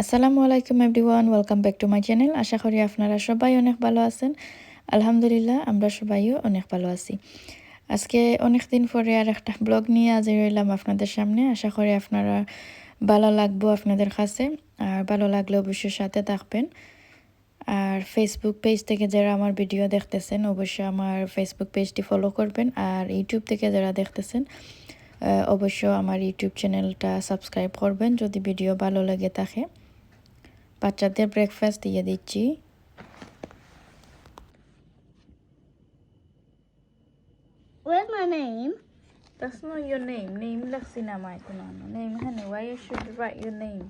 আসসালামু আলাইকুম everyone, welcome back to my channel. আশা করি আপনারা সবাই অনেক ভালো আছেন। আলহামদুলিল্লাহ, আমরা সবাইও অনেক ভালো আছি। আজকে অনেক দিন পরে আর একটা ব্লগ নিয়ে হাজির হইলাম আপনাদের সামনে। আশা করি আপনারা ভালো লাগবো আপনাদের কাছে, আর ভালো লাগলে অবশ্যই সাথে থাকবেন। আর ফেসবুক পেজ থেকে যারা আমার ভিডিও দেখতেছেন অবশ্যই আমার ফেসবুক পেজটি ফলো করবেন, আর ইউটিউব থেকে যারা দেখতেছেন অবশ্য আমার ইউটিউব চ্যানেলটা সাবস্ক্রাইব করবেন যদি ভিডিও ভালো লাগে থাকে। বাচ্চাদের ব্রেকফাস্ট দিয়ে দিচ্ছি। Where's my name? That's not your name. Name Laksina Maikuna. Name honey. Why you should write your name?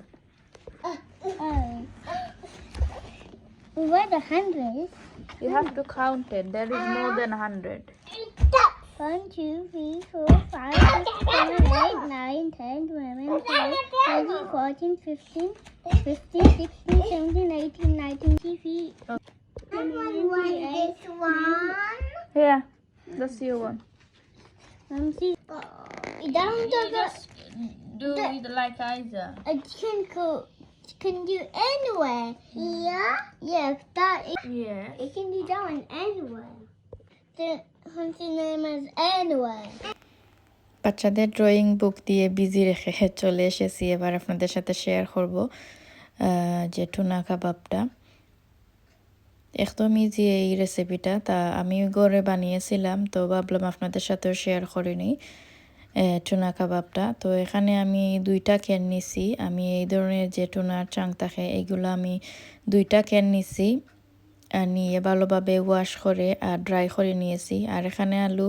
Where the 100? You have to count it. There is more than 100. 1, 2, 3, 4, 5, 6, 7, 8, 9, 10, 11, 12, 13, 14, 15, 15, 16, 17, 18, 19, 20. This one. Here, that's your one. See, down to the. Do it like Isa. Can do anywhere. Yeah. Yes, that. Yes. It can do that one anywhere. The hunting name is anywhere. বাচ্চাদের drawing book দিয়ে busy রেখে চলে এসেছি। এবার আপনাদের সাথে share করব যে টুনা কাবাবটা। একদম ইজি এই রেসিপিটা, তা আমি ঘরে বানিয়েছিলাম, তো ভাবলাম আপনাদের সাথেও শেয়ার করে নিই টুনা কাবাবটা। তো এখানে আমি 2টা ক্যান নিছি। আমি এই ধরনের যে টুনার চাং থাকে এগুলো আমি 2টা ক্যান নিছি, নিয়ে ভালোভাবে ওয়াশ করে আর ড্রাই করে নিয়েছি। আর এখানে আলু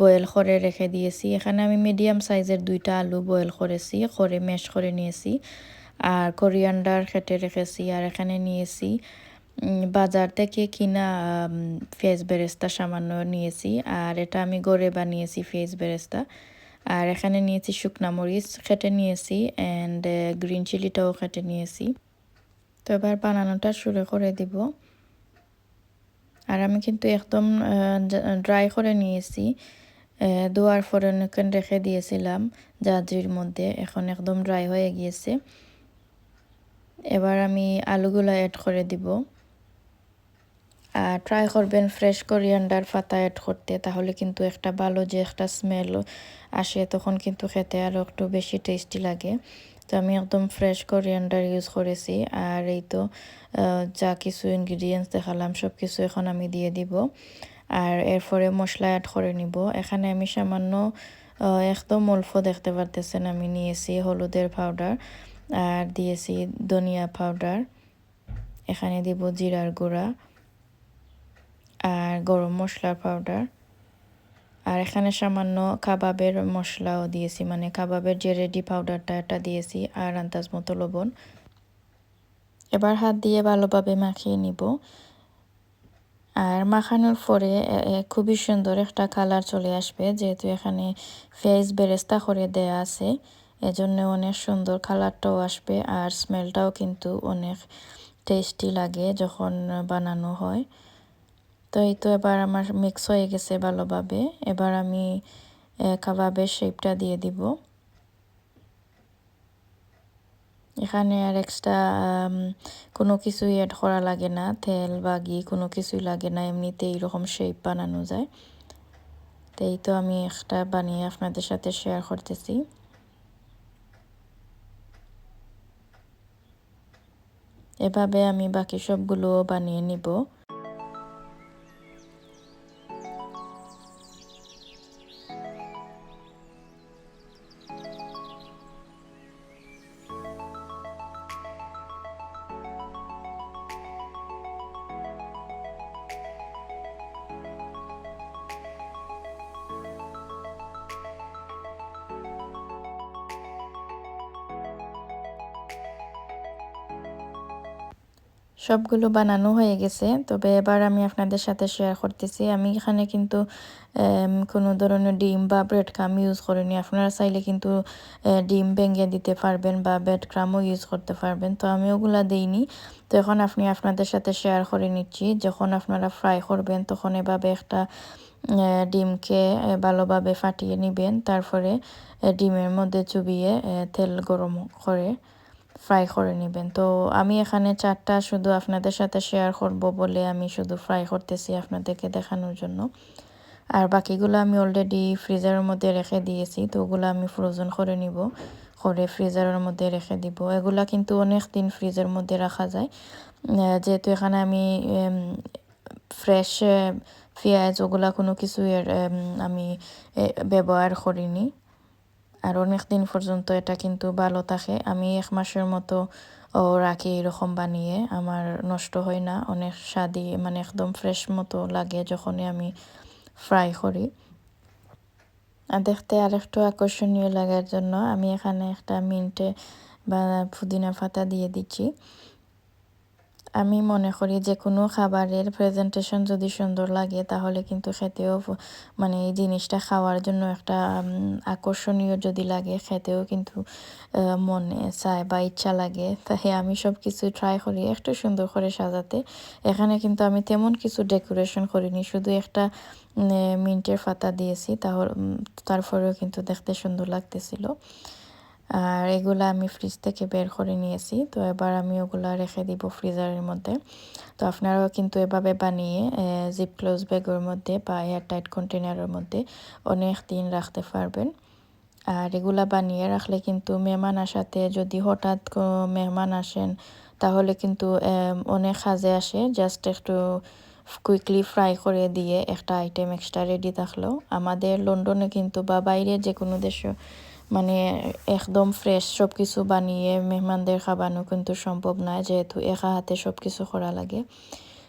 বয়েল করে রেখে দিয়েছি। এখানে আমি মিডিয়াম সাইজের 2টা আলু বয়েল করেছি, করে ম্যাশ করে নিয়েছি। আর কোরিয়ান্ডার কেটে রেখেছি। আর এখানে নিয়েছি বাজার থেকে কিনা ফেস বেরেস্তা সামান্য নিয়েছি, আর এটা আমি ঘরে বানিয়েছি ফেস বেরেস্তা। আর এখানে নিয়েছি শুকনা মরিচ কেটে নিয়েছি, অ্যান্ড গ্রিন চিলিটাও কেটে নিয়েছি। তো এবার বানানোটা শুরু করে দিব। আর আমি কিন্তু একদম ড্রাই করে নিয়েছি, ধোয়ার পরে অনেকক্ষণ রেখে দিয়েছিলাম জাজির মধ্যে, এখন একদম ড্রাই হয়ে গিয়েছে। এবার আমি আলুগুলো অ্যাড করে দিব। আর ট্রাই করবেন ফ্রেশ কোরিয়ান্ডার পাতা অ্যাড করতে, তাহলে কিন্তু একটা ভালো যে একটা স্মেল আসে, তখন কিন্তু খেতে আরও একটু বেশি টেস্টি লাগে। তো আমি একদম ফ্রেশ কোরিয়ান্ডার ইউজ করেছি। আর এই তো যা কিছু ইনগ্রিডিয়েন্টস দেখালাম সব কিছু এখন আমি দিয়ে দিব। আর এরপরে মশলা অ্যাড করে নিব। এখানে আমি সামান্য একদম অল্প দেখতে পারতেছেন আমি নিয়েছি হলুদের পাউডার, আর দিয়েছি ধনিয়া পাউডার, এখানে দিব জিরার গুঁড়া আর গরম মশলার পাউডার। আর এখানে সামান্য কাবাবের মশলাও দিয়েছি, মানে কাবাবের যে রেডি পাউডারটা এটা দিয়েছি, আর আন্দাজ মতো লবণ। এবার হাত দিয়ে ভালোভাবে মাখিয়ে নিব। আর মাখানোর পরে খুবই সুন্দর একটা কালার চলে আসবে, যেহেতু এখানে ফেস বেরেস্তা করে দেয়া আছে, এজন্য অনেক সুন্দর কালারটাও আসবে, আর স্মেলটাও কিন্তু অনেক টেস্টি লাগে যখন বানানো হয়। তো এই তো এবার আমার মিক্স হয়ে গেছে ভালোভাবে। এবার আমি কাবাবের শেপটা দিয়ে দিব। এখানে আর এক্সট্রা কোনো কিছুই অ্যাড করা লাগে না, তেল বা ঘি কোনো কিছুই লাগে না, এমনিতেই এরকম শেপ বানানো যায়। তো এই তো আমি একটা বানিয়ে আপনাদের সাথে শেয়ার করতেছি। এভাবে আমি বাকি সবগুলোও বানিয়ে নিব। সবগুলো বানানো হয়ে গেছে, তবে এবার আমি আপনাদের সাথে শেয়ার করতেছি। আমি এখানে কিন্তু কোনো ধরনের ডিম বা ব্রেড ক্রাম ইউজ করিনি। আপনারা চাইলে কিন্তু ডিম ভেঙে দিতে পারবেন বা ব্রেড ক্রামও ইউজ করতে পারবেন, তো আমি ওগুলা দিইনি। তো এখন আপনাদের সাথে শেয়ার করে নিচ্ছি। যখন আপনারা ফ্রাই করবেন তখন এভাবে একটা ডিমকে ভালোভাবে ফাটিয়ে নেবেন, তারপরে ডিমের মধ্যে চুবিয়ে তেল গরম করে ফ্রাই করে নেবেন। তো আমি এখানে 4টা শুধু আপনাদের সাথে শেয়ার করব বলে আমি শুধু ফ্রাই করতেছি আপনাদেরকে দেখানোর জন্য। আর বাকিগুলো আমি অলরেডি ফ্রিজারের মধ্যে রেখে দিয়েছি, তো ওগুলো আমি ফ্রোজেন করে নিব, করে ফ্রিজারের মধ্যে রেখে দিব। এগুলা কিন্তু অনেক দিন ফ্রিজের মধ্যে রাখা যায়, যেহেতু এখানে আমি ফ্রেশ পেঁয়াজ ওগুলা কোনো কিছু আমি ব্যবহার করিনি। আর অনেক দিন পর্যন্ত এটা কিন্তু ভালো থাকে। আমি 1 মাসের মতো রাখি এরকম বানিয়ে, আমার নষ্ট হয় না, অনেক স্বাদি মানে একদম ফ্রেশ মতো লাগে যখনই আমি ফ্রাই করি। আর দেখতে আরেকটু আকর্ষণীয় লাগার জন্য আমি এখানে একটা মিন্টে বা পুদিনা পাতা দিয়ে দিচ্ছি। আমি মনে করি যে কোনো খাবারের প্রেজেন্টেশন যদি সুন্দর লাগে তাহলে কিন্তু খেতেও মানে এই জিনিসটা খাওয়ার জন্য একটা আকর্ষণীয় যদি লাগে, খেতেও কিন্তু মনে চায় বা ইচ্ছা লাগে। তাই আমি সব কিছু ট্রাই করি একটু সুন্দর করে সাজাতে। এখানে কিন্তু আমি তেমন কিছু ডেকোরেশন করিনি, শুধু একটা মিন্টের পাতা দিয়েছি, তারপরেও কিন্তু দেখতে সুন্দর লাগতেছিল। আর এগুলা আমি ফ্রিজ থেকে বের করে নিয়েছি, তো এবার আমি ওগুলা রেখে দিব ফ্রিজারের মধ্যে। তো আপনারাও কিন্তু এভাবে বানিয়ে জিপ ক্লোজ ব্যাগের মধ্যে বা এয়ারটাইট কন্টেনারের মধ্যে অনেক দিন রাখতে পারবেন। আর এগুলা বানিয়ে রাখলে কিন্তু মেহমান আসাতে, যদি হঠাৎ মেহমান আসেন তাহলে কিন্তু অনেক কাজে আসে। জাস্ট একটু কুইকলি ফ্রাই করে দিয়ে একটা আইটেম এক্সট্রা রেডি থাকলো। আমাদের লন্ডনে কিন্তু বা বাইরে যে কোনো দেশে মানে একদম ফ্রেশ সব কিছু বানিয়ে মেহমানদের খাওয়ানো কিন্তু সম্ভব নয়, যেহেতু একা হাতে সব কিছু করা লাগে।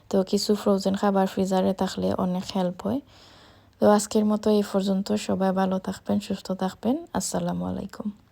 তো কিছু ফ্রোজেন খাবার ফ্রিজারে থাকলে অনেক হেল্প হয়। তো আজকের মতো এই পর্যন্ত। সবাই ভালো থাকবেন, সুস্থ থাকবেন। আসসালামু আলাইকুম।